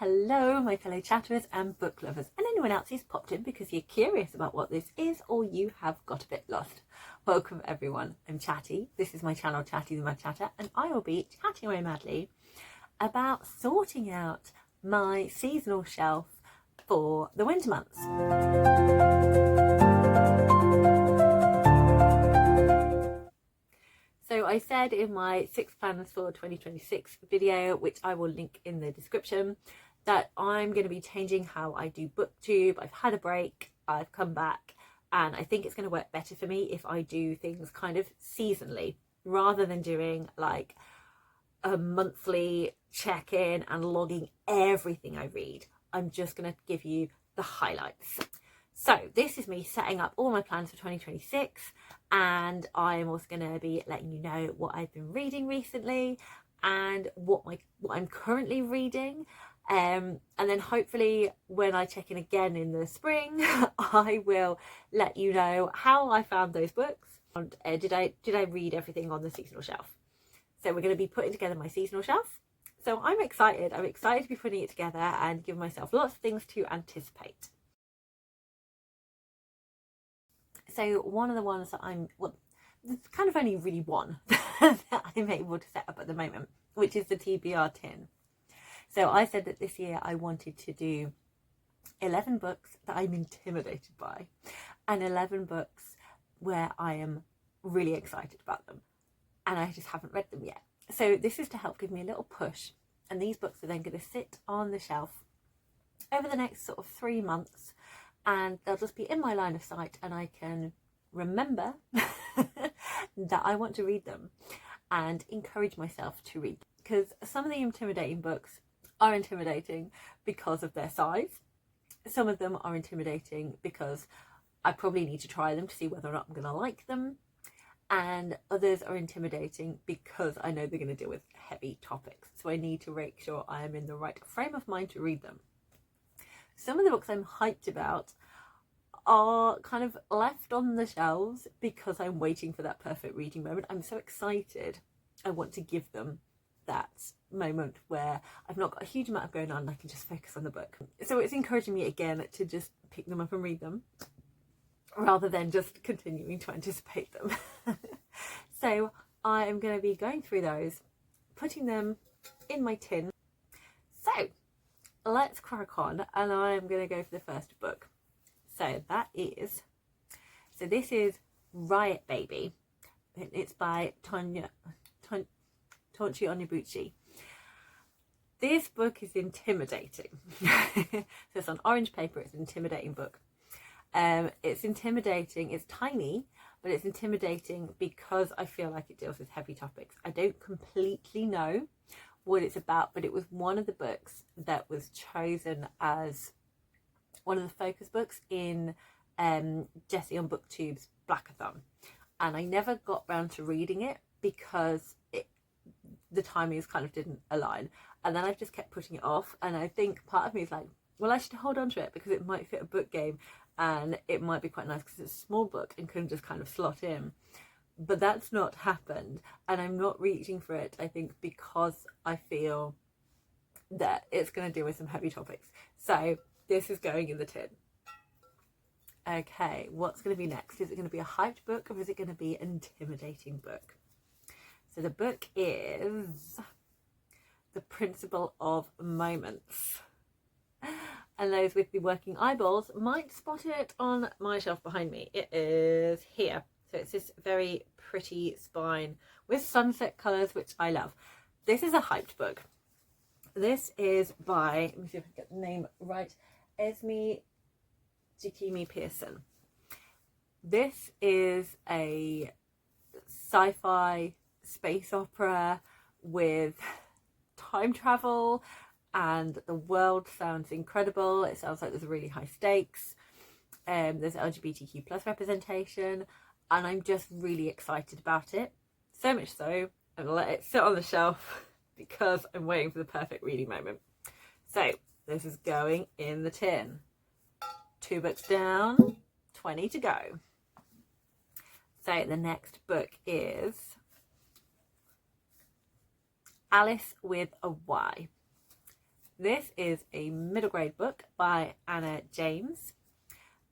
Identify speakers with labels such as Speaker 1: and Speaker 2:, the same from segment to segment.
Speaker 1: Hello my fellow chatterers and book lovers, and anyone else who's popped in because you're curious about what this is or you have got a bit lost. Welcome everyone, I'm Chatty, this is my channel Chatty the Mad Chatter, and I will be chatting away madly about sorting out my seasonal shelf for the winter months. So I said in my 6 plans for 2026 video, which I will link in the description, that I'm going to be changing how I do booktube. I've had a break, I've come back, and I think it's going to work better for me if I do things kind of seasonally rather than doing like a monthly check-in and logging everything I read. I'm just going to give you the highlights. So this is me setting up all my plans for 2026, and I'm also going to be letting you know what I've been reading recently and what I'm currently reading. And then hopefully when I check in again in the spring, I will let you know how I found those books. And did I read everything on the seasonal shelf? So we're going to be putting together my seasonal shelf. So I'm excited. I'm excited to be putting it together and give myself lots of things to anticipate. So one of the ones that there's kind of only really one that I'm able to set up at the moment, which is the TBR Tin. So I said that this year I wanted to do 11 books that I'm intimidated by and 11 books where I am really excited about them and I just haven't read them yet. So this is to help give me a little push, and these books are then going to sit on the shelf over the next sort of 3 months, and they'll just be in my line of sight and I can remember that I want to read them and encourage myself to read, because some of the intimidating books are intimidating because of their size. Some of them are intimidating because I probably need to try them to see whether or not I'm going to like them, and others are intimidating because I know they're going to deal with heavy topics, so I need to make sure I am in the right frame of mind to read them. Some of the books I'm hyped about are kind of left on the shelves because I'm waiting for that perfect reading moment. I'm so excited. I want to give them that moment where I've not got a huge amount of going on and I can just focus on the book. So it's encouraging me again to just pick them up and read them rather than just continuing to anticipate them. So I am going to be going through those, putting them in my tin. So let's crack on, and I'm going to go for the first book. So this is Riot Baby. It's by Tonchi Onyebuchi. This book is intimidating. So it's on orange paper. It's an intimidating book. It's intimidating. It's tiny, but it's intimidating because I feel like it deals with heavy topics. I don't completely know what it's about, but it was one of the books that was chosen as one of the focus books in Jessie on BookTube's Blackathon, and I never got round to reading it because the timings kind of didn't align, and then I've just kept putting it off. And I think part of me is like, well, I should hold on to it because it might fit a book game and it might be quite nice because it's a small book and can just kind of slot in. But that's not happened, and I'm not reaching for it, I think, because I feel that it's going to deal with some heavy topics. So this is going in the tin. Okay, what's going to be next? Is it going to be a hyped book or is it going to be an intimidating book? So the book is The Principle of Moments. And those with the working eyeballs might spot it on my shelf behind me. It is here. So it's this very pretty spine with sunset colours, which I love. This is a hyped book. This is by, let me see if I can get the name right, Esme Jikimi Pearson. This is a sci-fi space opera with time travel, and the world sounds incredible. It sounds like there's really high stakes. There's LGBTQ plus representation, and I'm just really excited about it. So much so, I'm gonna let it sit on the shelf because I'm waiting for the perfect reading moment. So this is going in the tin. 2 books down, 20 to go. So the next book is Alice with a Y. this is a middle grade book by Anna James,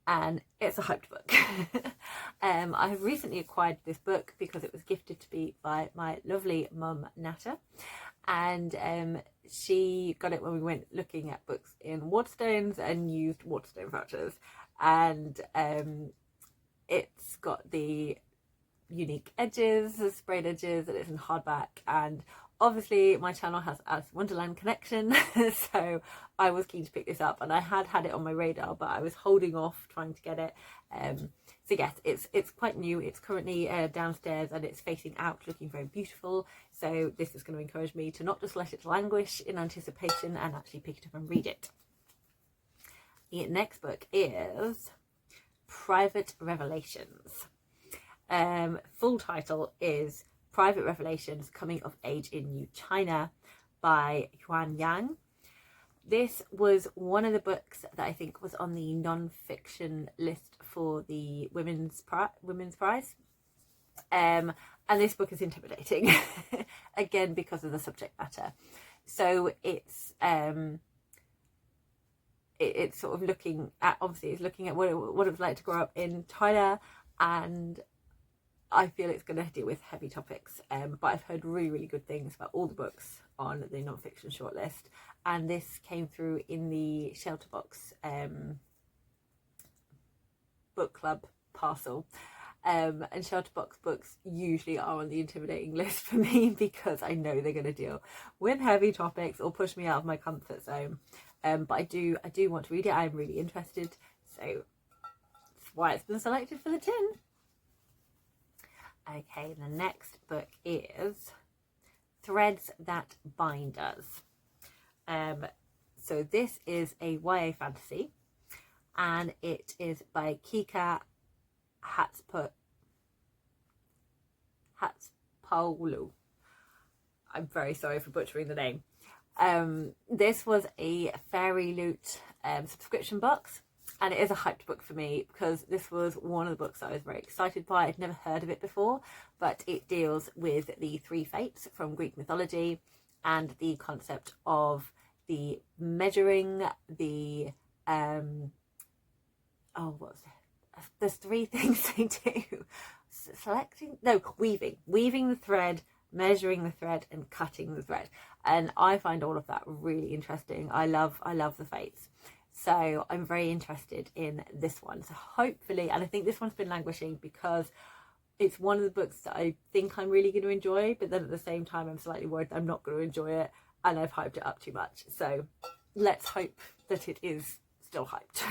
Speaker 1: and it's a hyped book. I have recently acquired this book because it was gifted to me by my lovely mum Nata, and she got it when we went looking at books in Waterstones and used Waterstone vouchers, and it's got the unique edges, the sprayed edges, and it's in hardback, and obviously my channel has Alice in Wonderland connection, so I was keen to pick this up, and I had it on my radar, but I was holding off trying to get it. So yes, it's quite new. It's currently downstairs, and it's facing out, looking very beautiful. So this is going to encourage me to not just let it languish in anticipation and actually pick it up and read it. The next book is Private Revelations. Full title is Private Revelations Coming of Age in New China by Yuan Yang. This was one of the books that I think was on the non-fiction list for the Women's Prize. And this book is intimidating, again, because of the subject matter. So it's sort of looking at, obviously it's looking at what it was like to grow up in China, and I feel it's going to deal with heavy topics, but I've heard really, really good things about all the books on the non-fiction shortlist, and this came through in the Shelter Box book club parcel. And Shelter Box books usually are on the intimidating list for me because I know they're going to deal with heavy topics or push me out of my comfort zone. But I do want to read it. I'm really interested, so that's why it's been selected for the tin. Okay, the next book is Threads That Bind Us. So this is a YA fantasy, and it is by Kika Hatspoulu. I'm very sorry for butchering the name. This was a Fairy Loot subscription box, and it is a hyped book for me because this was one of the books I was very excited by. I'd never heard of it before, but it deals with the three fates from Greek mythology and the concept of the measuring, the there's three things they do: weaving the thread, measuring the thread, and cutting the thread. And I find all of that really interesting. I love the fates, so I'm very interested in this one. So hopefully, and I think this one's been languishing because it's one of the books that I think I'm really going to enjoy, but then at the same time I'm slightly worried that I'm not going to enjoy it and I've hyped it up too much. So let's hope that it is still hyped.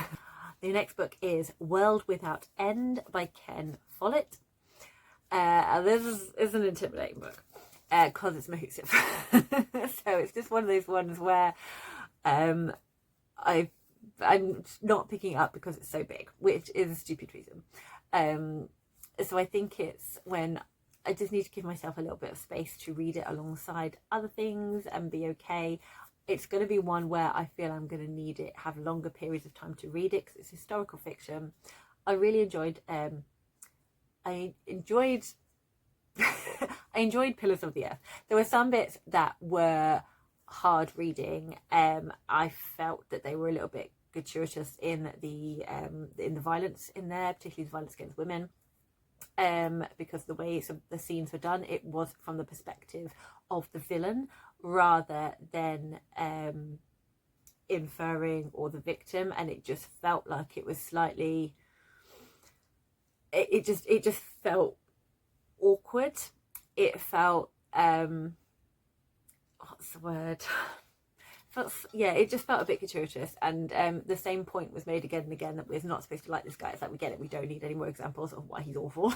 Speaker 1: The next book is World Without End by Ken Follett. This is an intimidating book because it's massive. So it's just one of those ones where I'm not picking it up because it's so big, which is a stupid reason. So I think it's when I just need to give myself a little bit of space to read it alongside other things and be okay. It's going to be one where I feel I'm going to need it, have longer periods of time to read it because it's historical fiction. I really enjoyed I enjoyed Pillars of the Earth. There were some bits that were hard reading. I felt that they were a little bit gratuitous in the violence in there, particularly the violence against women. Because the way the scenes were done, it was from the perspective of the villain rather than inferring or the victim, and it just felt like it was slightly. It just felt awkward. It felt what's the word? It just felt a bit gratuitous, and the same point was made again and again that we're not supposed to like this guy. It's like, we get it, we don't need any more examples of why he's awful.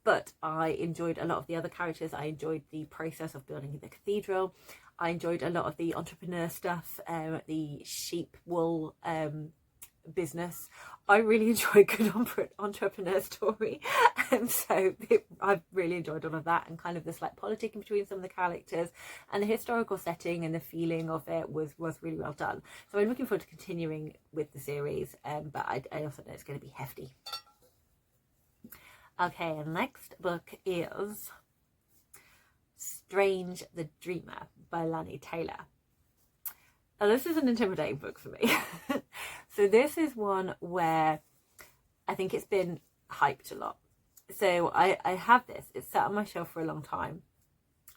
Speaker 1: But I enjoyed a lot of the other characters. I enjoyed the process of building the cathedral. I enjoyed a lot of the entrepreneur stuff, the sheep wool business. I really enjoy a good entrepreneur story, and so I've really enjoyed all of that, and kind of this like politic in between some of the characters, and the historical setting and the feeling of it was really well done. So I'm looking forward to continuing with the series, but I also know it's going to be hefty. Okay, and the next book is Strange the Dreamer by Lani Taylor. Now, this is an intimidating book for me. So this is one where I think it's been hyped a lot. So I have this. It's sat on my shelf for a long time.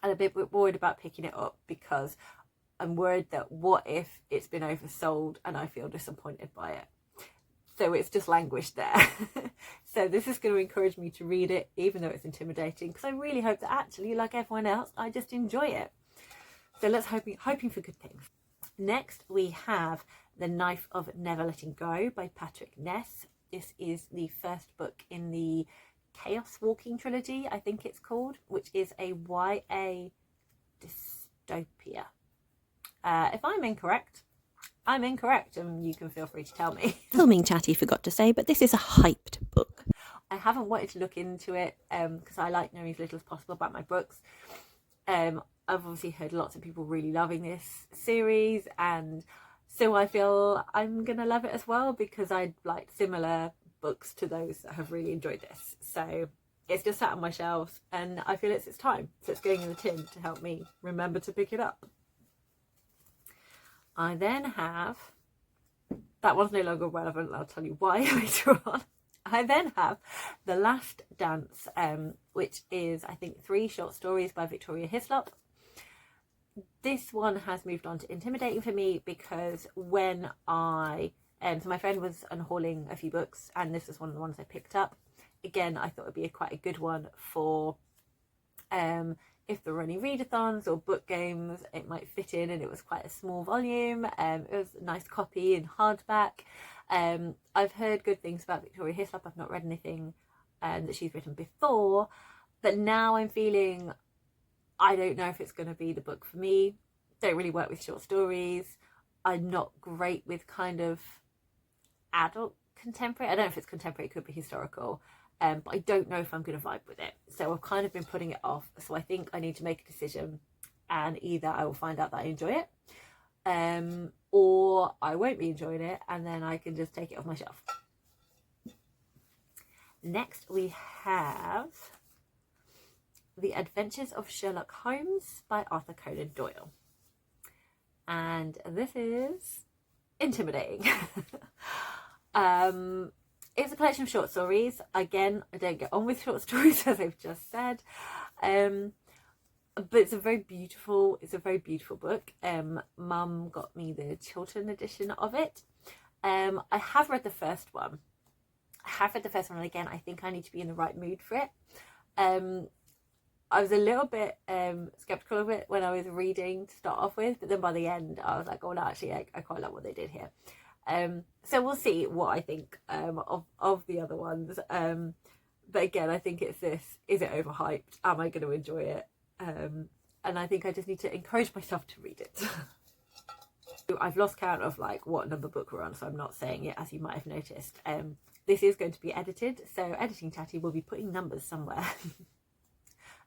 Speaker 1: And I'm a bit worried about picking it up because I'm worried that what if it's been oversold and I feel disappointed by it. So it's just languished there. So this is going to encourage me to read it, even though it's intimidating, because I really hope that actually, like everyone else, I just enjoy it. So let's hoping for good things. Next, we have The Knife of Never Letting Go by Patrick Ness. This is the first book in the Chaos Walking trilogy, I think it's called, which is a YA dystopia. If I'm incorrect, I'm incorrect, and you can feel free to tell me.
Speaker 2: Filming Chatty forgot to say, but this is a hyped book.
Speaker 1: I haven't wanted to look into it because I like knowing as little as possible about my books. I've obviously heard lots of people really loving this series, and so I feel I'm gonna love it as well because I like similar books to those that have really enjoyed this. So it's just sat on my shelves and I feel it's time. So it's going in the tin to help me remember to pick it up. I then have, that one's no longer relevant, I'll tell you why later on. I then have The Last Dance, which is, I think, 3 short stories by Victoria Hislop. This one has moved on to intimidating for me because when so my friend was unhauling a few books and this was one of the ones I picked up. Again, I thought it'd be quite a good one for if there were any readathons or book games, it might fit in, and it was quite a small volume. It was a nice copy in hardback. I've heard good things about Victoria Hislop. I've not read anything that she's written before, but now I'm feeling I don't know if it's going to be the book for me. Don't really work with short stories. I'm not great with kind of adult contemporary. I don't know if it's contemporary, it could be historical. But I don't know if I'm going to vibe with it. So I've kind of been putting it off. So I think I need to make a decision, and either I will find out that I enjoy it, or I won't be enjoying it, and then I can just take it off my shelf. Next we have The Adventures of Sherlock Holmes by Arthur Conan Doyle. And this is intimidating. It's a collection of short stories. Again, I don't get on with short stories, as I've just said. But it's a very beautiful book. Mum got me the children edition of it. I have read the first one. And again, I think I need to be in the right mood for it. I was a little bit skeptical of it when I was reading to start off with, but then by the end I was like, oh no, actually I quite like what they did here. So we'll see what I think of the other ones. But again, I think it's this, is it overhyped? Am I going to enjoy it? And I think I just need to encourage myself to read it. I've lost count of like what number book we're on, so I'm not saying it, as you might have noticed. This is going to be edited, so Editing Tatty will be putting numbers somewhere.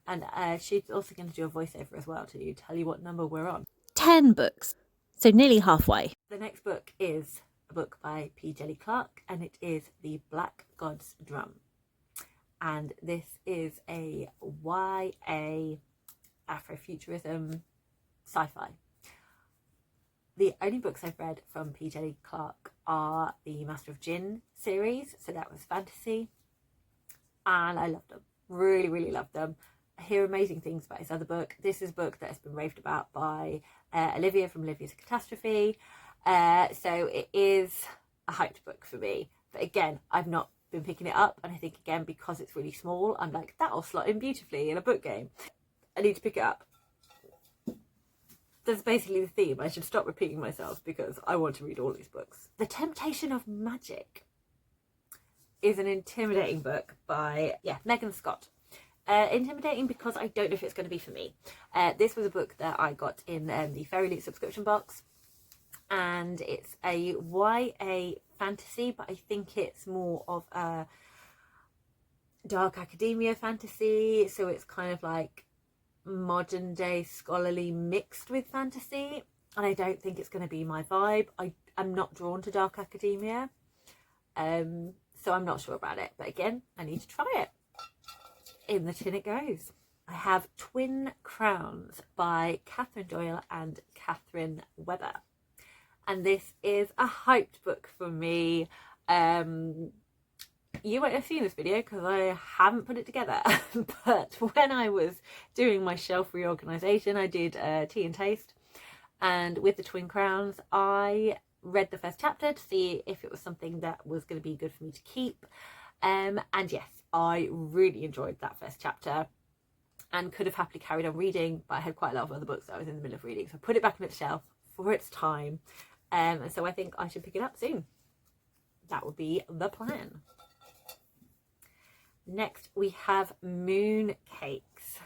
Speaker 1: And she's also going to do a voiceover as well to tell you what number we're on.
Speaker 2: 10 books, so nearly halfway.
Speaker 1: The next book is a book by P. Jelly Clark, and it is The Black God's Drum. And this is a YA Afrofuturism sci-fi. The only books I've read from P. Jelly Clark are the Master of Jinn series, so that was fantasy, and I loved them. Really, really loved them. I hear amazing things about his other book. This is a book that has been raved about by Olivia from Olivia's Catastrophe. So it is a hyped book for me. But again, I've not been picking it up. And I think, again, because it's really small, I'm like, that'll slot in beautifully in a book game. I need to pick it up. That's basically the theme. I should stop repeating myself because I want to read all these books. The Temptation of Magic is an intimidating book by, Megan Scott. Intimidating because I don't know if it's going to be for me. This was a book that I got in the Fairy Loot subscription box, and it's a YA fantasy, but I think it's more of a dark academia fantasy, so it's kind of like modern day scholarly mixed with fantasy, and I don't think it's going to be my vibe. I'm not drawn to dark academia, so I'm not sure about it, but again, I need to try it. In the tin it goes. I have Twin Crowns by Catherine Doyle and Catherine Webber. and this is a hyped book for me. You won't have seen this video because I haven't put it together, but when I was doing my shelf reorganisation, I did Tea and Taste, and with the Twin Crowns I read the first chapter to see if it was something that was going to be good for me to keep, and yes, I really enjoyed that first chapter and could have happily carried on reading, but I had quite a lot of other books that I was in the middle of reading, so I put it back on its shelf for its time, and so I think I should pick it up soon. That would be the plan. Next we have Moon Cakes.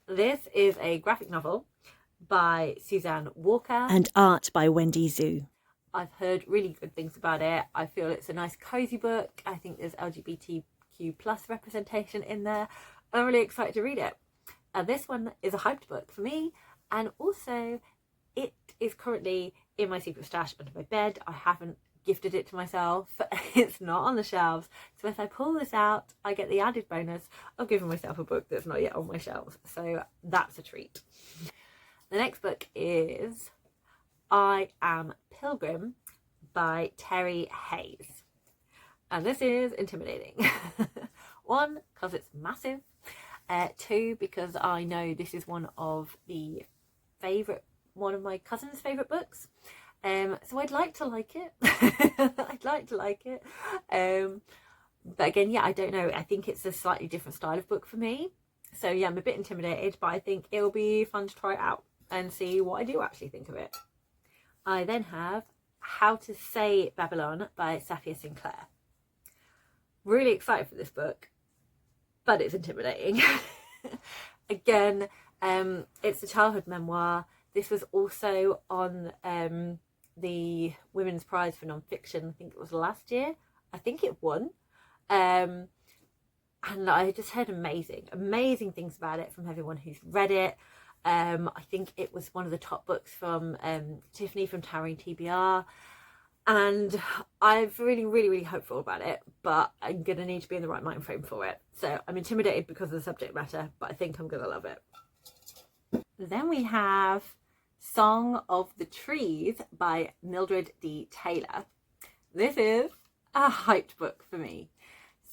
Speaker 1: This is a graphic novel by Suzanne Walker
Speaker 2: And art by Wendy Zhu.
Speaker 1: I've heard really good things about it. I feel it's a nice cozy book. I think there's LGBTQ plus representation in there. I'm really excited to read it. This one is a hyped book for me, and also it is currently in my secret stash under my bed. I haven't gifted it to myself. It's not on the shelves, so if I pull this out I get the added bonus of giving myself a book that's not yet on my shelves, so that's a treat. The next book is I Am Pilgrim by Terry Hayes, and this is intimidating. One, because it's massive. Two, because I know this is one of my cousin's favourite books. So I'd like to like it. I'd like to like it. But again, yeah, I don't know. I think it's a slightly different style of book for me. So yeah, I'm a bit intimidated, but I think it'll be fun to try it out and see what I do actually think of it. I then have How to Say Babylon by Safia Sinclair. Really excited for this book, but it's intimidating. Again, it's a childhood memoir. This was also on the Women's Prize for Non-Fiction, I think it was last year. I think it won. And I just heard amazing things about it from everyone who's read it. I think it was one of the top books from Tiffany from Towering TBR. And I'm really hopeful about it, but I'm going to need to be in the right mind frame for it. So I'm intimidated because of the subject matter, but I think I'm going to love it. Then we have Song of the Trees by Mildred D. Taylor. This is a hyped book for me.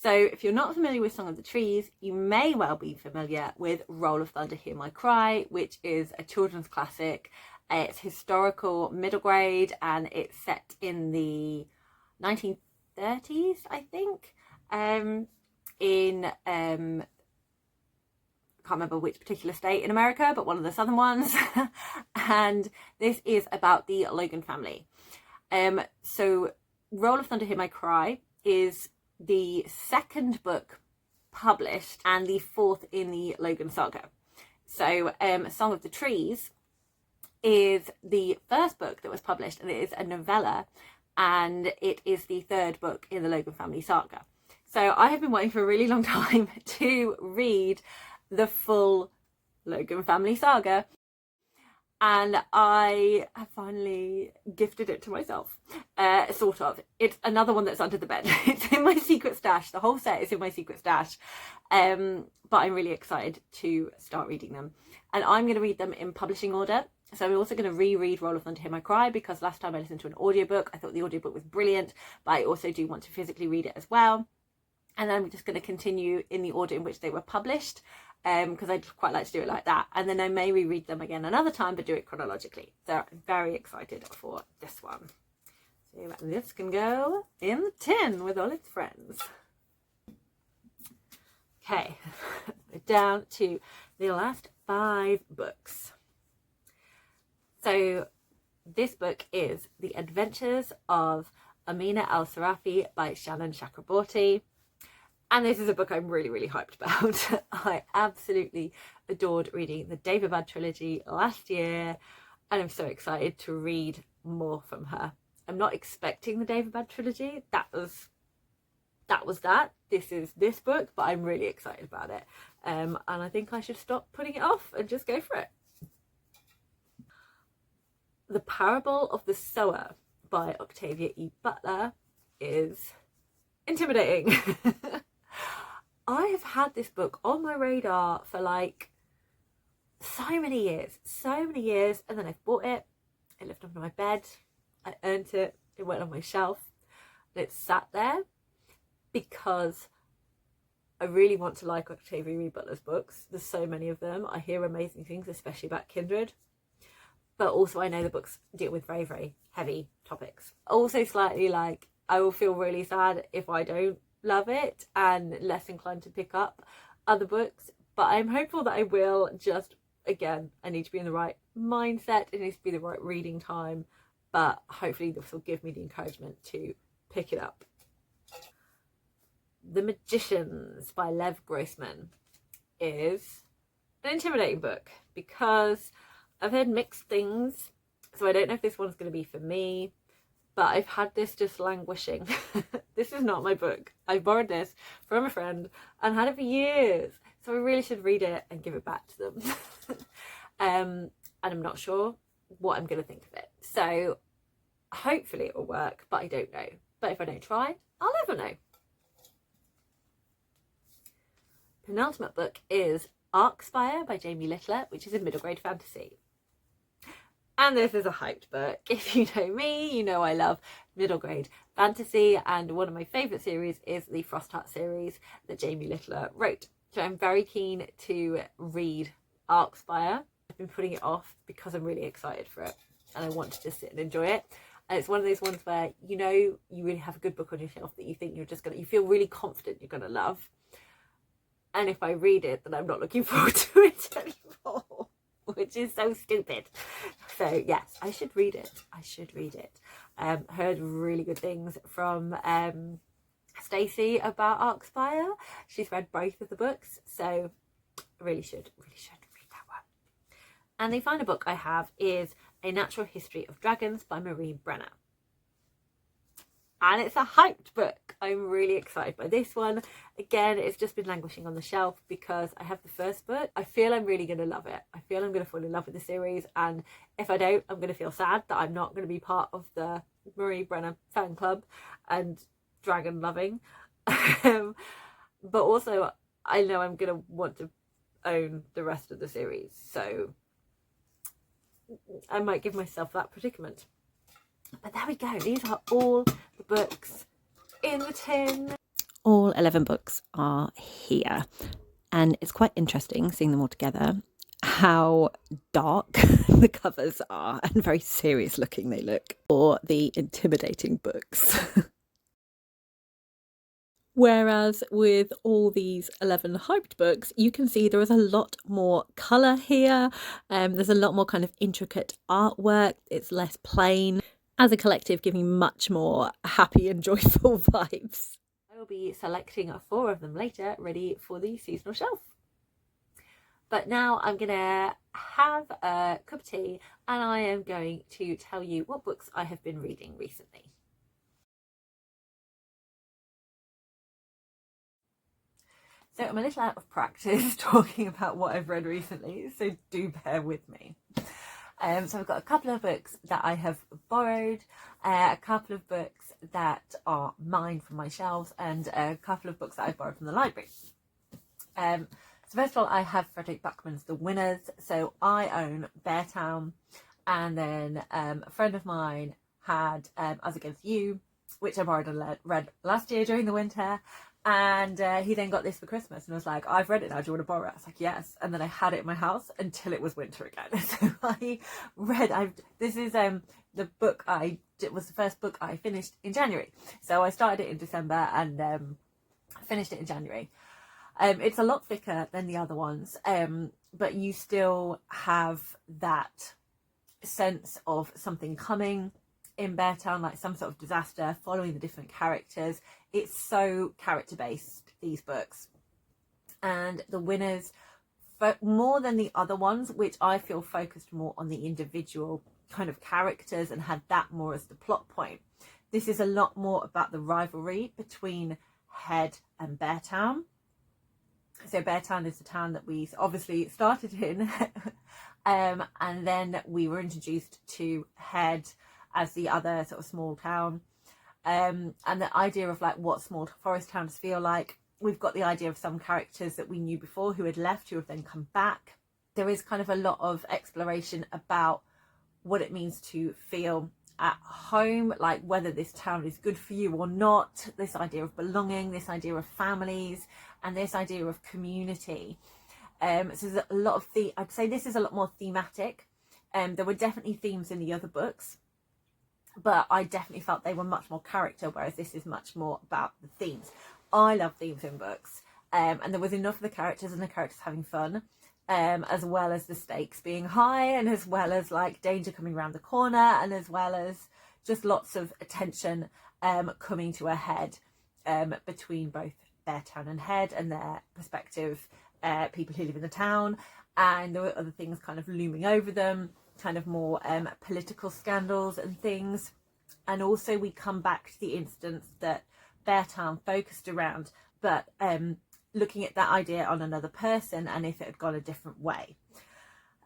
Speaker 1: So if you're not familiar with Song of the Trees, you may well be familiar with Roll of Thunder, Hear My Cry, which is a children's classic. It's historical middle grade, and it's set in the 1930s, I think, in can't remember which particular state in America, but one of the southern ones. And this is about the Logan family. So Roll of Thunder, Hear My Cry is the second book published and the fourth in the Logan saga. So Song of the Trees is the first book that was published, and it is a novella, and it is the third book in the Logan family saga. So I have been waiting for a really long time to read the full Logan family saga, and I have finally gifted it to myself, sort of. It's another one that's under the bed. It's in my secret stash. The whole set is in my secret stash, but I'm really excited to start reading them, and I'm going to read them in publishing order. So I'm also going to reread Roll of Thunder, Hear My Cry, because last time I listened to an audiobook, I thought the audiobook was brilliant, but I also do want to physically read it as well. And then I'm just going to continue in the order in which they were published, because I'd quite like to do it like that. And then I may reread them again another time, but do it chronologically. So I'm very excited for this one. So this can go in the tin with all its friends. Okay, we're down to the last 5 books. So this book is The Adventures of Amina Al-Sarafi by Shannon Chakraborty. And this is a book I'm really hyped about. I absolutely adored reading the Daevabad trilogy last year, and I'm so excited to read more from her. I'm not expecting the Daevabad trilogy. That was that. This is this book, but I'm really excited about it. And I think I should stop putting it off and just go for it. The Parable of the Sower by Octavia E. Butler is intimidating. I have had this book on my radar for like so many years, and then I've bought it, it lived under my bed, I earned it. It went on my shelf. And it sat there because I really want to like Octavia E. Butler's books. There's so many of them. I hear amazing things, especially about Kindred. But also I know the books deal with very, very heavy topics. Also slightly like, I will feel really sad if I don't love it and less inclined to pick up other books. But I'm hopeful that I will. Just, again, I need to be in the right mindset. It needs to be the right reading time. But hopefully this will give me the encouragement to pick it up. The Magicians by Lev Grossman is an intimidating book because I've heard mixed things, so I don't know if this one's going to be for me, but I've had this just languishing. This is not my book. I borrowed this from a friend and had it for years, so I really should read it and give it back to them. And I'm not sure what I'm going to think of it, so hopefully it will work, but I don't know. But if I don't try, I'll never know. Penultimate book is Arcspire by Jamie Littler, which is a middle grade fantasy. And this is a hyped book. If you know me, you know I love middle grade fantasy, and one of my favourite series is the Frostheart series that Jamie Littler wrote. So I'm very keen to read Arcspire. I've been putting it off because I'm really excited for it and I want to just sit and enjoy it. And it's one of those ones where, you know, you really have a good book on your shelf that you think you feel really confident you're gonna love. And if I read it, then I'm not looking forward to it anymore, which is so stupid. So yes, I should read it. I should read it. Heard really good things from Stacy about Arcspire. She's read both of the books, so I really should read that one. And the final book I have is A Natural History of Dragons by Marie Brenner. And it's a hyped book. I'm really excited by this one. Again, it's just been languishing on the shelf because I have the first book. I feel I'm really going to love it. I feel I'm going to fall in love with the series. And if I don't, I'm going to feel sad that I'm not going to be part of the Marie Brenner fan club and dragon loving. But also, I know I'm going to want to own the rest of the series. So I might give myself that predicament. But there we go. These are all the books in the tin.
Speaker 2: All 11 books are here. And it's quite interesting seeing them all together, how dark the covers are and very serious looking they look for the intimidating books. Whereas with all these 11 hyped books, you can see there is a lot more colour here. There's a lot more kind of intricate artwork. It's less plain. As a collective, giving much more happy and joyful vibes.
Speaker 1: I will be selecting 4 of them later, ready for the seasonal shelf. But now I'm going to have a cup of tea and I am going to tell you what books I have been reading recently. So I'm a little out of practice talking about what I've read recently, so do bear with me. So I've got a couple of books that I have borrowed, a couple of books that are mine from my shelves, and a couple of books that I borrowed from the library. So first of all, I have Frederick Backman's The Winners. So I own Beartown, and then a friend of mine had Us Against You, which I borrowed and read last year during the winter. And he then got this for Christmas and was like, I've read it now, do you want to borrow it? I was like, yes. And then I had it in my house until it was winter again. So I read, this is the book it was the first book I finished in January. So I started it in December and finished it in January. It's a lot thicker than the other ones, but you still have that sense of something coming in Beartown, like some sort of disaster, following the different characters. It's so character based, these books. And The Winners, more than the other ones, which I feel focused more on the individual kind of characters and had that more as the plot point. This is a lot more about the rivalry between Head and Beartown. So Beartown is the town that we obviously started in, and then we were introduced to Head as the other sort of small town, and the idea of like what small forest towns feel like. We've got the idea of some characters that we knew before who had left, who have then come back. There is kind of a lot of exploration about what it means to feel at home, like whether this town is good for you or not, this idea of belonging, this idea of families, and this idea of community. So there's a lot of I'd say this is a lot more thematic. There were definitely themes in the other books, but I definitely felt they were much more character, whereas this is much more about the themes. I love themes in books, and there was enough of the characters and the characters having fun, as well as the stakes being high, and as well as like danger coming around the corner, and as well as just lots of attention coming to a head between both their town and head and their prospective people who live in the town. And there were other things kind of looming over them, kind of more political scandals and things. And also we come back to the instance that Beartown focused around, but looking at that idea on another person and if it had gone a different way.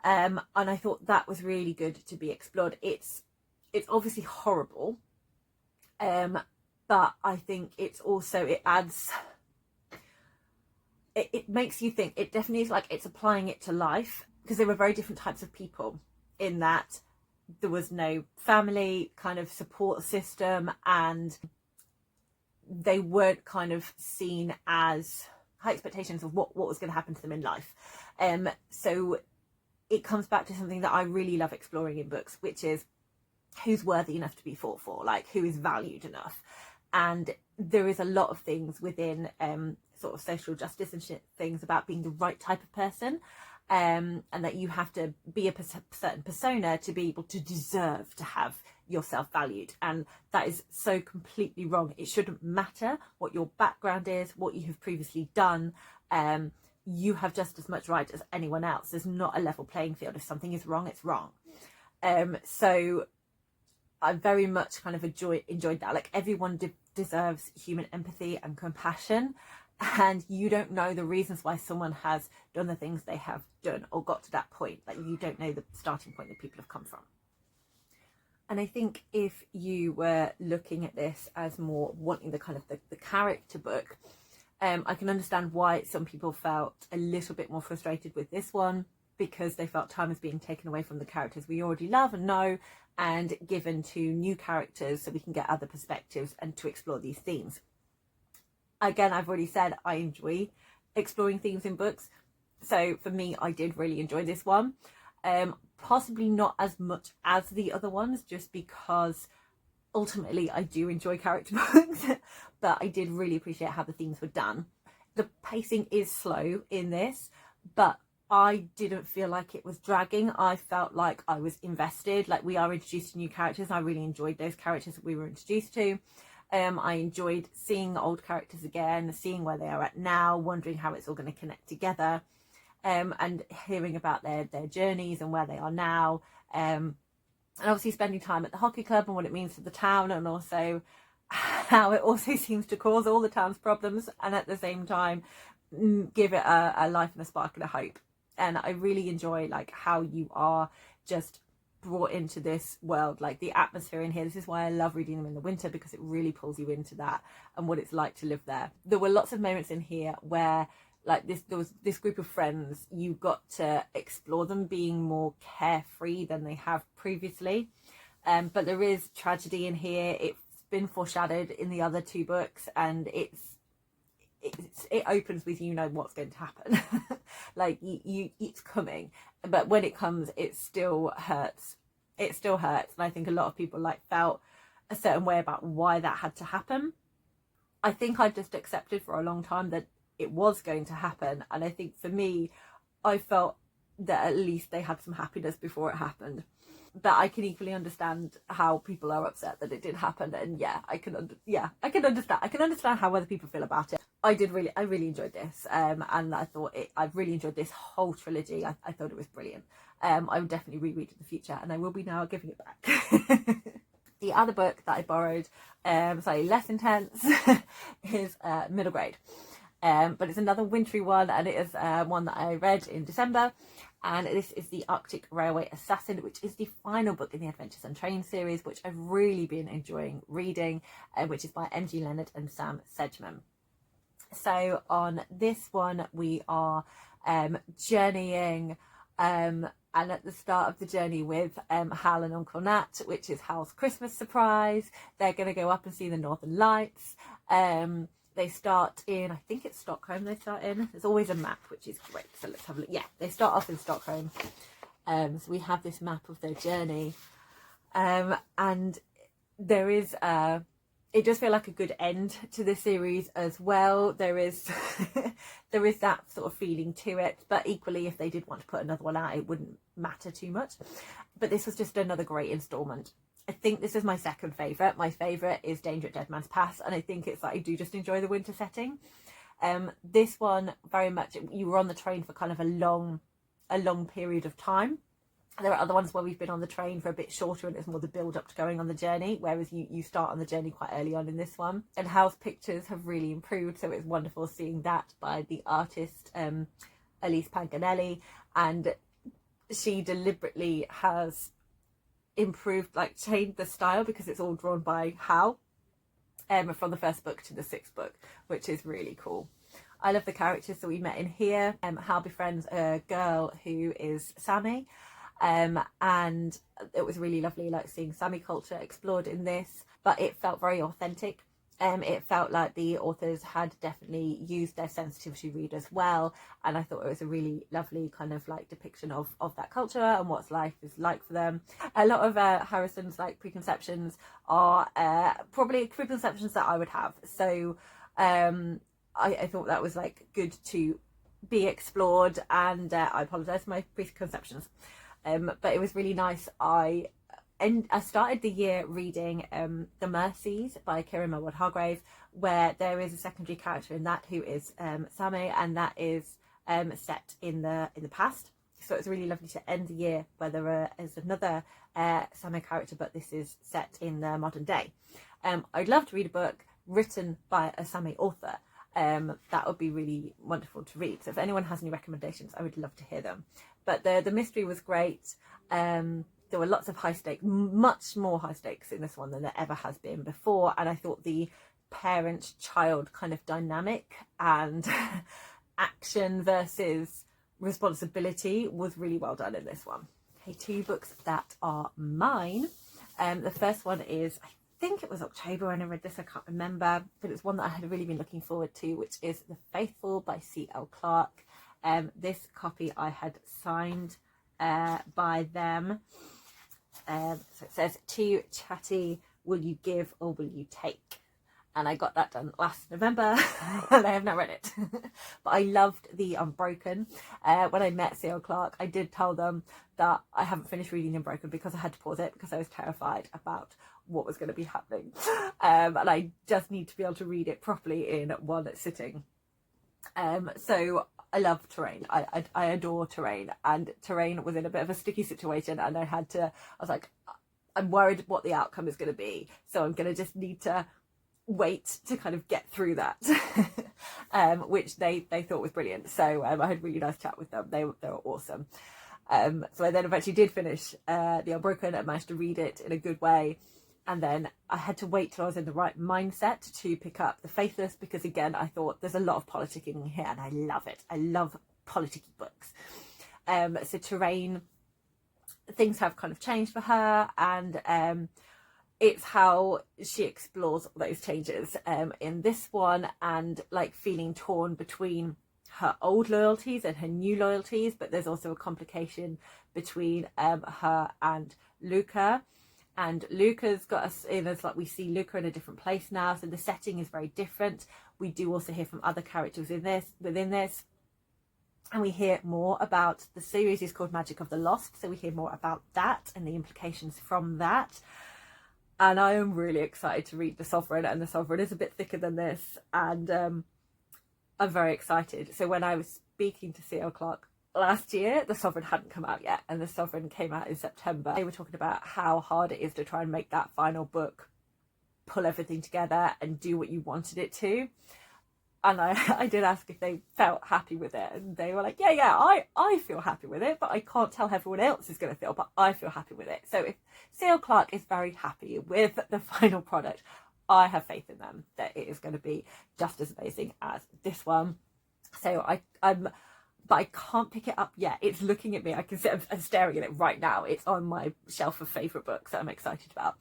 Speaker 1: And I thought that was really good to be explored. It's obviously horrible, but I think it's also, it adds, it makes you think. It definitely is like it's applying it to life, because there were very different types of people in that there was no family kind of support system, and they weren't kind of seen as high expectations of what was going to happen to them in life. So it comes back to something that I really love exploring in books, which is who's worthy enough to be fought for, like who is valued enough. And there is a lot of things within sort of social justice and things about being the right type of person, and that you have to be a certain persona to be able to deserve to have yourself valued. And that is so completely wrong. It shouldn't matter what your background is, what you have previously done. You have just as much right as anyone else. There's not a level playing field. If something is wrong, it's wrong. So I very much kind of enjoyed that. Like everyone deserves human empathy and compassion, and you don't know the reasons why someone has done the things they have done or got to that point. Like you don't know the starting point that people have come from. And I think if you were looking at this as more wanting the kind of the character book, I can understand why some people felt a little bit more frustrated with this one, because they felt time was being taken away from the characters we already love and know and given to new characters so we can get other perspectives and to explore these themes. Again, I've already said I enjoy exploring themes in books. So for me, I did really enjoy this one. Possibly not as much as the other ones, just because ultimately I do enjoy character books, but I did really appreciate how the themes were done. The pacing is slow in this, but I didn't feel like it was dragging. I felt like I was invested. Like we are introduced to new characters. I really enjoyed those characters that we were introduced to. I enjoyed seeing old characters again, seeing where they are at now, wondering how it's all going to connect together, and hearing about their journeys and where they are now. And obviously spending time at the hockey club and what it means to the town, and also how it also seems to cause all the town's problems, and at the same time give it a life and a spark and a hope. And I really enjoy like how you are just brought into this world, like the atmosphere in here. This is why I love reading them in the winter, because it really pulls you into that and what it's like to live there. There were lots of moments in here where like there was this group of friends, you got to explore them being more carefree than they have previously, but there is tragedy in here. It's been foreshadowed in the other two books, and it opens with, you know, what's going to happen. Like it's coming, but when it comes, it still hurts. It still hurts. And I think a lot of people like felt a certain way about why that had to happen. I think I just accepted for a long time that it was going to happen. And I think for me, I felt that at least they had some happiness before it happened. But I can equally understand how people are upset that it did happen. And I can understand. I can understand how other people feel about it. I really enjoyed this, and I really enjoyed this whole trilogy. I thought it was brilliant. I would definitely reread it in the future, and I will be now giving it back. The other book that I borrowed, slightly less intense, is Middle Grade. But it's another wintry one, and it is one that I read in December. And this is The Arctic Railway Assassin, which is the final book in the Adventures Untrained series, which I've really been enjoying reading, which is by M.G. Leonard and Sam Sedgman. So on this one, we are journeying and at the start of the journey with Hal and Uncle Nat, which is Hal's Christmas surprise. They're going to go up and see the Northern Lights. They start in, I think it's Stockholm they start in. There's always a map, which is great. So let's have a look. Yeah, they start off in Stockholm. So we have this map of their journey. And there is, it does feel like a good end to the series as well. There is, there is that sort of feeling to it. But equally, if they did want to put another one out, it wouldn't matter too much. But this was just another great instalment. I think this is my second favourite. My favourite is Danger at Dead Man's Pass, and I think it's that I do just enjoy the winter setting. This one, very much, you were on the train for kind of a long period of time. There are other ones where we've been on the train for a bit shorter and it's more the build up to going on the journey, whereas you start on the journey quite early on in this one. And Hal's pictures have really improved, so it's wonderful seeing that by the artist Elise Panganelli, and she deliberately has improved, like changed the style, because it's all drawn by Hal from the first book to the sixth book, which is really cool. I love the characters that we met in here. Hal befriends a girl who is Sami, and it was really lovely, like seeing Sami culture explored in this, but it felt very authentic. It felt like the authors had definitely used their sensitivity readers well, and I thought it was a really lovely kind of like depiction of that culture and what life is like for them. A lot of Harrison's like preconceptions are probably preconceptions that I would have, so I thought that was like good to be explored, and I apologise for my preconceptions, but it was really nice. And I started the year reading The Mercies by Kieran Millward Hargrave, where there is a secondary character in that who is Sami, and that is set in the past. So it's really lovely to end the year where there is another Sami character, but this is set in the modern day. I'd love to read a book written by a Sami author. That would be really wonderful to read. So if anyone has any recommendations, I would love to hear them. But the mystery was great. There were lots of high stakes, much more high stakes in this one than there ever has been before. And I thought the parent-child kind of dynamic and action versus responsibility was really well done in this one. Okay, 2 books that are mine. The first one is, I think it was October when I read this, I can't remember, but it's one that I had really been looking forward to, which is The Faithful by C.L. Clarke. This copy I had signed by them. So it says, "Too chatty, will you give or will you take?" And I got that done last November and I have not read it. But I loved The Unbroken. When I met C.L. Clarke, I did tell them that I haven't finished reading The Unbroken because I had to pause it because I was terrified about what was going to be happening. And I just need to be able to read it properly in one sitting. So I love terrain. I adore terrain, and terrain was in a bit of a sticky situation, and I was like, I'm worried what the outcome is going to be, so I'm going to just need to wait to kind of get through that. Which they thought was brilliant. So I had a really nice chat with them. They were awesome. So I then eventually did finish The Unbroken and managed to read it in a good way. And then I had to wait till I was in the right mindset to pick up The Faithless, because again, I thought there's a lot of politicking here and I love it. I love politicky books. So terrain, things have kind of changed for her, and it's how she explores all those changes in this one, and like feeling torn between her old loyalties and her new loyalties, but there's also a complication between her and Luca. And Luca's got us in as like, we see Luca in a different place now, so the setting is very different. We do also hear from other characters within this, and we hear more about, the series is called Magic of the Lost, so we hear more about that and the implications from that. And I am really excited to read The Sovereign, and The Sovereign is a bit thicker than this, and I'm very excited. So when I was speaking to C.L. Clarke last year, The Sovereign hadn't come out yet, and The Sovereign came out in September. They were talking about how hard it is to try and make that final book pull everything together and do what you wanted it to. And I did ask if they felt happy with it, and they were like, yeah, I feel happy with it, but I can't tell how everyone else is going to feel, but I feel happy with it. So if C.L. Clarke is very happy with the final product, I have faith in them that it is going to be just as amazing as this one. So I'm but I can't pick it up yet. It's looking at me. I can see I'm staring at it right now. It's on my shelf of favourite books that I'm excited about.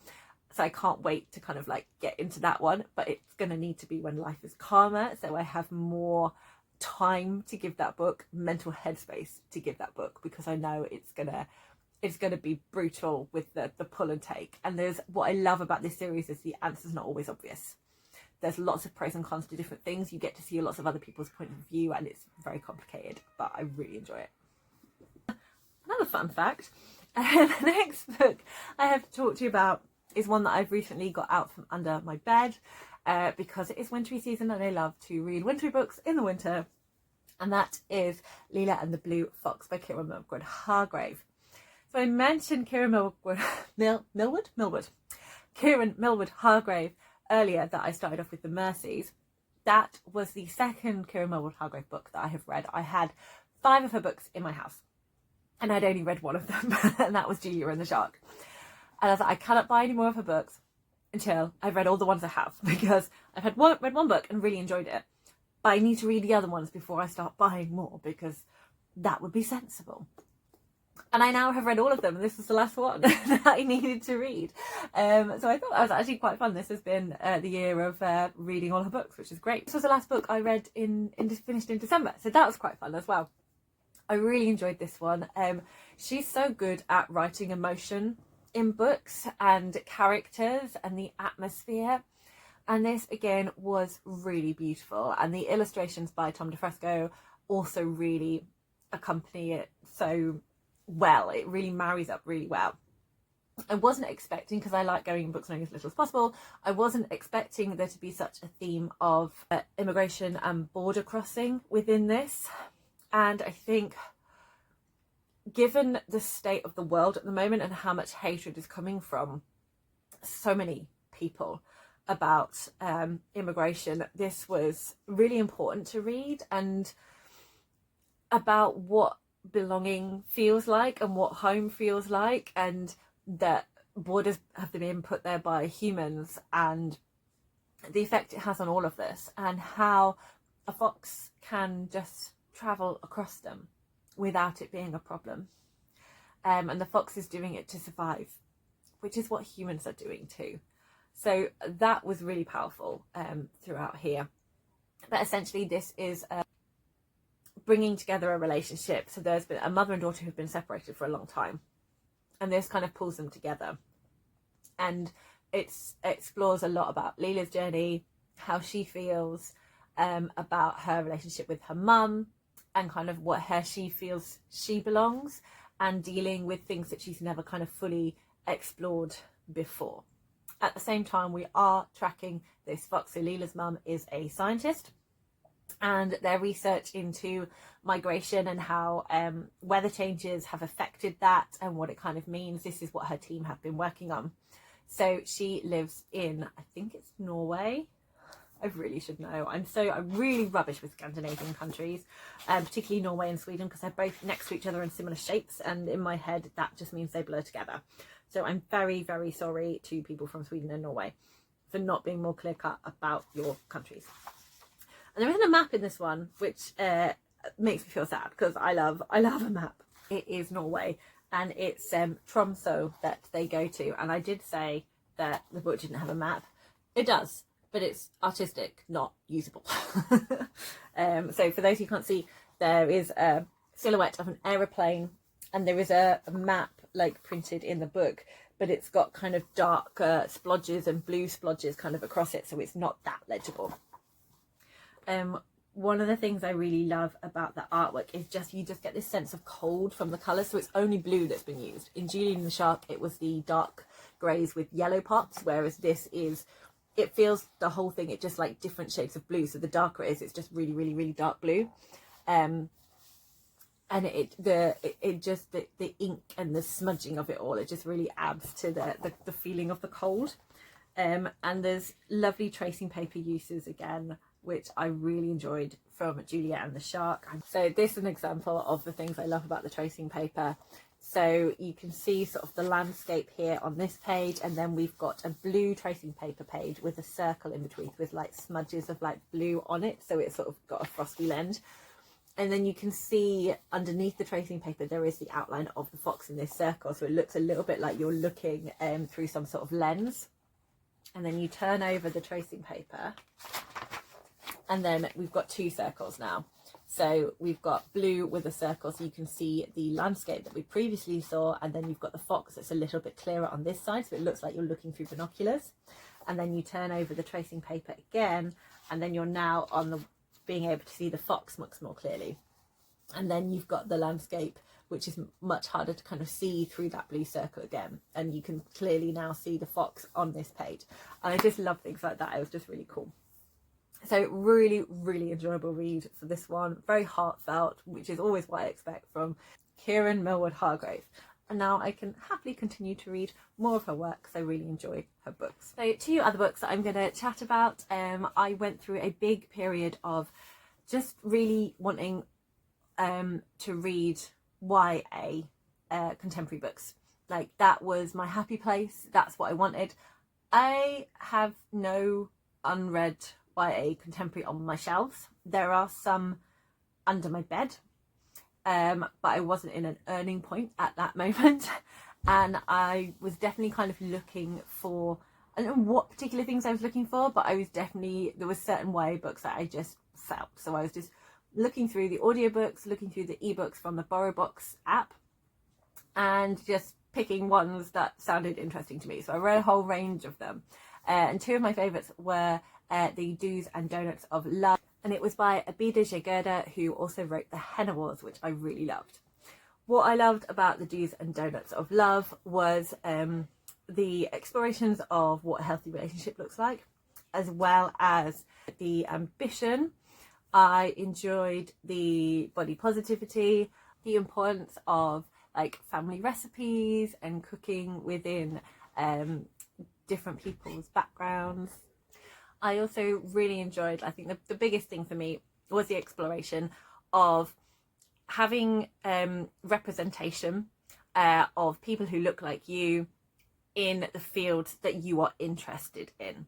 Speaker 1: So I can't wait to kind of like get into that one, but it's going to need to be when life is calmer. So I have more time to give that book, mental headspace to give that book, because I know it's gonna be brutal with the pull and take. And there's what I love about this series is the answer's not always obvious. There's lots of pros and cons to different things. You get to see lots of other people's point of view, and it's very complicated, but I really enjoy it. Another fun fact, the next book I have to talk to you about is one that I've recently got out from under my bed, because it is wintry season and I love to read wintry books in the winter, and that is Leila and the Blue Fox by Kieran Millwood Hargrave. So I mentioned Kieran Millwood Hargrave earlier, that I started off with The Mercies. That was the second Kieran Millwood Hargrave book that I have read. I had 5 of her books in my house and I'd only read one of them, and that was Julia and the Shark. And I was like, I cannot buy any more of her books until I've read all the ones I have, because I've read one book and really enjoyed it, but I need to read the other ones before I start buying more, because that would be sensible. And I now have read all of them, and this was the last one that I needed to read. So I thought that was actually quite fun. This has been the year of reading all her books, which is great. This was the last book I read finished in December, so that was quite fun as well. I really enjoyed this one. She's so good at writing emotion in books and characters and the atmosphere. And this again was really beautiful, and the illustrations by Tom DeFresco also really accompany it so well. It really marries up really well. I wasn't expecting, because I like going in books knowing as little as possible, I wasn't expecting there to be such a theme of immigration and border crossing within this. And I think, given the state of the world at the moment and how much hatred is coming from so many people about immigration, this was really important to read, and about what belonging feels like and what home feels like, and that borders have been put there by humans, and the effect it has on all of this, and how a fox can just travel across them without it being a problem. And the fox is doing it to survive, which is what humans are doing too. So that was really powerful throughout here. But essentially this is bringing together a relationship. So there's been a mother and daughter who've been separated for a long time, and this kind of pulls them together. And it explores a lot about Leila's journey, how she feels about her relationship with her mum, and kind of she feels she belongs, and dealing with things that she's never kind of fully explored before. At the same time, we are tracking this fox. So Leila's mum is a scientist, and their research into migration and how weather changes have affected that and what it kind of means. This is what her team have been working on. So she lives in, I think it's Norway. I really should know. I'm really rubbish with Scandinavian countries, particularly Norway and Sweden, because they're both next to each other in similar shapes, and in my head that just means they blur together. So I'm very, very sorry to people from Sweden and Norway for not being more clear-cut about your countries. And there isn't a map in this one, which makes me feel sad, because I love a map. It is Norway, and it's Tromsø that they go to. And I did say that the book didn't have a map. It does, but it's artistic, not usable. So for those who can't see, there is a silhouette of an aeroplane, and there is a map like printed in the book, but it's got kind of dark splodges and blue splodges kind of across it, so it's not that legible. One of the things I really love about the artwork is you just get this sense of cold from the colours. So it's only blue that's been used. In Julie and the Shark, it was the dark greys with yellow pops, whereas this is, it feels the whole thing, it just like different shades of blue. So the darker it is, it's just really, really, really dark blue. And the ink and the smudging of it all, it just really adds to the feeling of the cold. And there's lovely tracing paper uses again, which I really enjoyed from Julia and the Shark. So this is an example of the things I love about the tracing paper. So you can see sort of the landscape here on this page, and then we've got a blue tracing paper page with a circle in between with like smudges of like blue on it, so it's sort of got a frosty lens. And then you can see underneath the tracing paper there is the outline of the fox in this circle, so it looks a little bit like you're looking through some sort of lens. And then you turn over the tracing paper, and then we've got two circles now. So we've got blue with a circle so you can see the landscape that we previously saw, and then you've got the fox that's a little bit clearer on this side, so it looks like you're looking through binoculars. And then you turn over the tracing paper again, and then you're now on the being able to see the fox much more clearly. And then you've got the landscape, which is much harder to kind of see through that blue circle again, and you can clearly now see the fox on this page. And I just love things like that. It was just really cool. So really, really enjoyable read for this one. Very heartfelt, which is always what I expect from Kieran Millward Hargrave. And now I can happily continue to read more of her work because I really enjoy her books. So two other books that I'm going to chat about. I went through a big period of just really wanting to read YA contemporary books. Like, that was my happy place. That's what I wanted. I have no unread YA contemporary on my shelves. There are some under my bed, but I wasn't in an earning point at that moment, and I was definitely kind of looking for, I don't know what particular things I was looking for, but I was definitely, there was certain YA books that I just felt. So I was just looking through the audiobooks, looking through the ebooks from the BorrowBox app, and just picking ones that sounded interesting to me. So I read a whole range of them, and two of my favourites were the Do's and Donuts of Love, and it was by Abida Jagerda, who also wrote The Henna Wars, which I really loved. What I loved about the Do's and Donuts of Love was the explorations of what a healthy relationship looks like, as well as the ambition. I enjoyed the body positivity, the importance of like family recipes and cooking within different people's backgrounds. I also really enjoyed, I think the biggest thing for me was the exploration of having representation of people who look like you in the fields that you are interested in,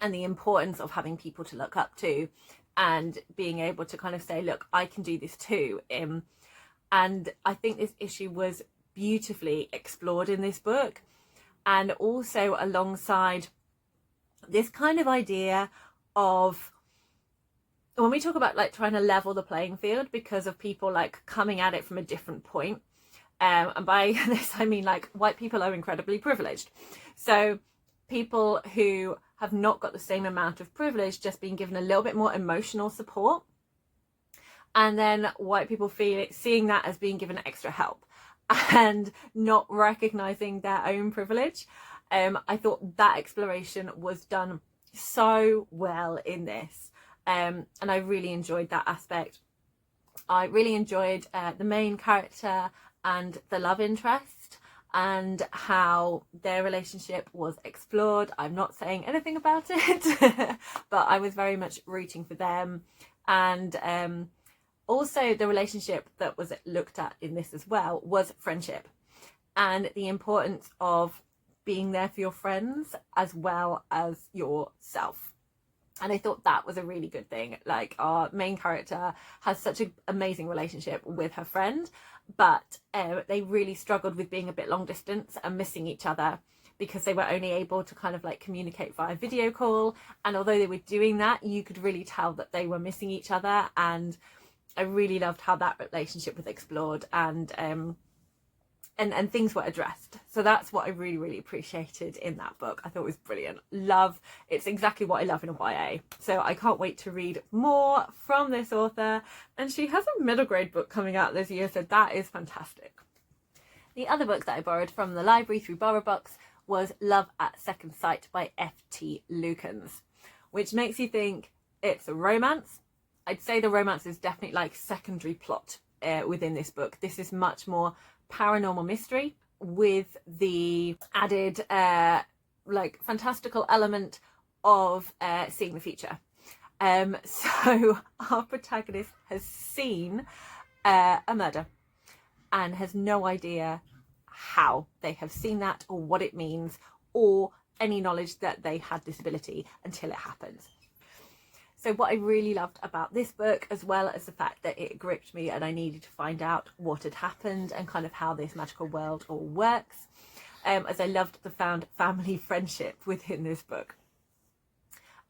Speaker 1: and the importance of having people to look up to and being able to kind of say, look, I can do this too. And I think this issue was beautifully explored in this book, and also alongside this kind of idea of, when we talk about like trying to level the playing field because of people like coming at it from a different point, and by this I mean like white people are incredibly privileged, so people who have not got the same amount of privilege just being given a little bit more emotional support, and then white people seeing that as being given extra help and not recognizing their own privilege. I thought that exploration was done so well in this, and I really enjoyed that aspect. I really enjoyed the main character and the love interest and how their relationship was explored. I'm not saying anything about it, but I was very much rooting for them. And also the relationship that was looked at in this as well was friendship, and the importance of being there for your friends as well as yourself. And I thought that was a really good thing. Like, our main character has such an amazing relationship with her friend, but they really struggled with being a bit long distance and missing each other because they were only able to kind of like communicate via video call. And although they were doing that, you could really tell that they were missing each other. And I really loved how that relationship was explored and things were addressed. So that's what I really, really appreciated in that book. I thought it was brilliant. It's exactly what I love in a YA. So I can't wait to read more from this author. And she has a middle grade book coming out this year, so that is fantastic. The other book that I borrowed from the library through BorrowBox was Love at Second Sight by F.T. Lukens, which makes you think it's a romance. I'd say the romance is definitely like secondary plot within this book. This is much more paranormal mystery with the added like fantastical element of seeing the future. So our protagonist has seen a murder and has no idea how they have seen that or what it means or any knowledge that they had this ability until it happens. So what I really loved about this book, as well as the fact that it gripped me and I needed to find out what had happened and kind of how this magical world all works, as I loved the found family friendship within this book.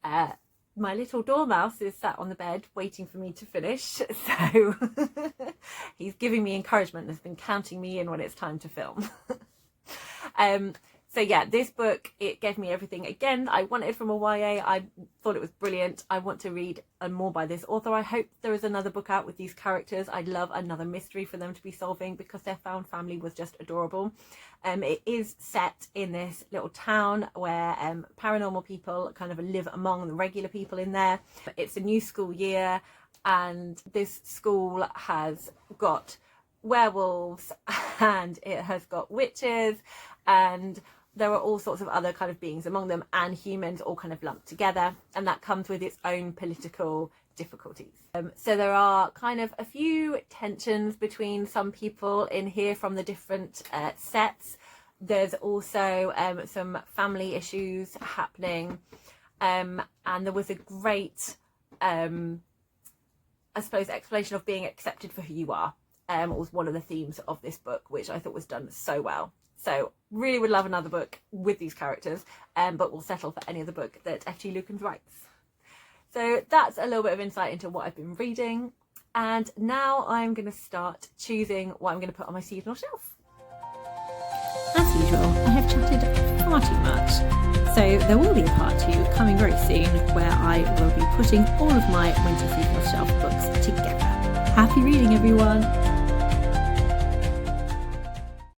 Speaker 1: My little dormouse is sat on the bed waiting for me to finish, so he's giving me encouragement and has been counting me in when it's time to film. So yeah, this book, it gave me everything again I wanted from a YA. I thought it was brilliant. I want to read more by this author. I hope there is another book out with these characters. I'd love another mystery for them to be solving because their found family was just adorable. It is set in this little town where paranormal people kind of live among the regular people in there. It's a new school year and this school has got werewolves and it has got witches and there are all sorts of other kind of beings among them and humans all kind of lumped together, and that comes with its own political difficulties. So there are kind of a few tensions between some people in here from the different sets. There's also some family issues happening, and there was a great I suppose explanation of being accepted for who you are. Was one of the themes of this book, which I thought was done so well. So really would love another book with these characters, but we'll settle for any other book that F.G. Lukens writes. So that's a little bit of insight into what I've been reading. And now I'm going to start choosing what I'm going to put on my seasonal shelf.
Speaker 2: As usual, I have chatted far too much. So there will be a part 2 coming very soon where I will be putting all of my winter seasonal shelf books together. Happy reading, everyone!